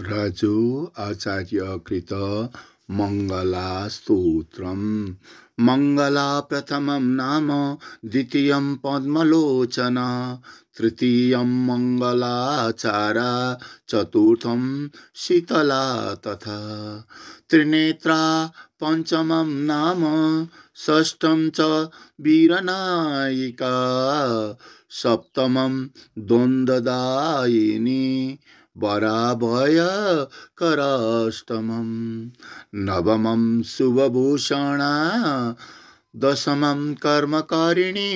राजो आचार्यकृत मङ्गलास्तोत्रम् मङ्गला प्रथमं नाम द्वितीयं पद्मलोचना तृतीयं मङ्गलाचारा चतुर्थं शीतला तथा त्रिनेत्रा पञ्चमं नाम षष्ठं च वीरनायिका सप्तमं द्वन्द्वदायिनी वराभय कराष्टमं नवमं शुभभूषणा दशमं कर्मकारिणी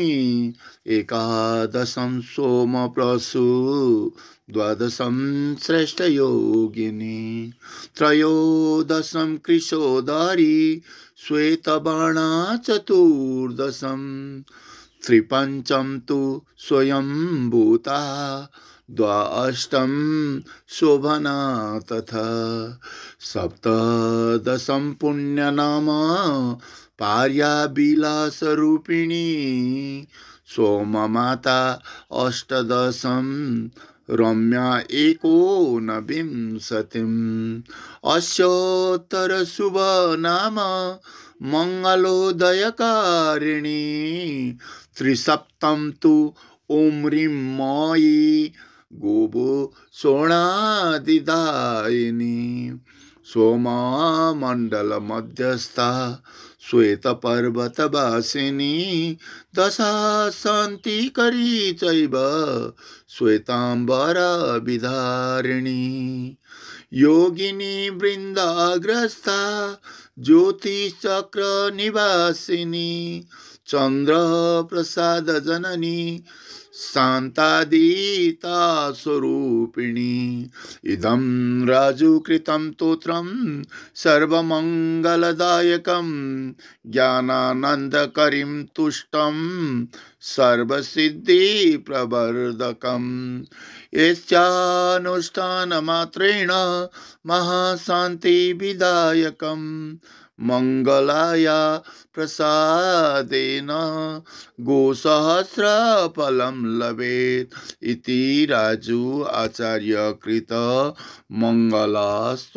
एकादशं सोमप्रसू द्वादशं श्रेष्ठयोगिनी त्रयोदशं कृशोदरी श्वेतबाणा चतुर्दशं त्रिपञ्चं तु स्वयंभूता द्वाष्टम शोभना तथा सप्तदशं पुण्यनाम पार्याविलासरूपिणी सोममाता अष्टादशं रम्या एकोनविंशतिम् अस्योत्तरशुभ नाम मंगलोदयकारिणी त्रिसप्तम तु ॐ ह्रीं मयि गोभो सोणादिदायिनी सोममण्डल मध्यस्था श्वेतपर्वतवासिनी दशासन्तिकरी चैव श्वेताम्बरा विधारिणी योगिनी वृन्दाग्रस्था ज्योतिश्चक्र निवासिनी चंद्र प्रसाद जननी शांतादीता स्वरूपिणी इदं राजुकृतं स्तोत्रं सर्वमंगलदायकं ज्ञानानंदकरीं तुष्टं सर्वसिद्धिप्रवर्धकं यस्यानुष्ठानमात्रेण महाशान्तिविदायकं मंगलाया प्रसादेन गोसहस्रफलं लभेत् इति राजु आचार्यकृत मंगलास्तोत्रम्।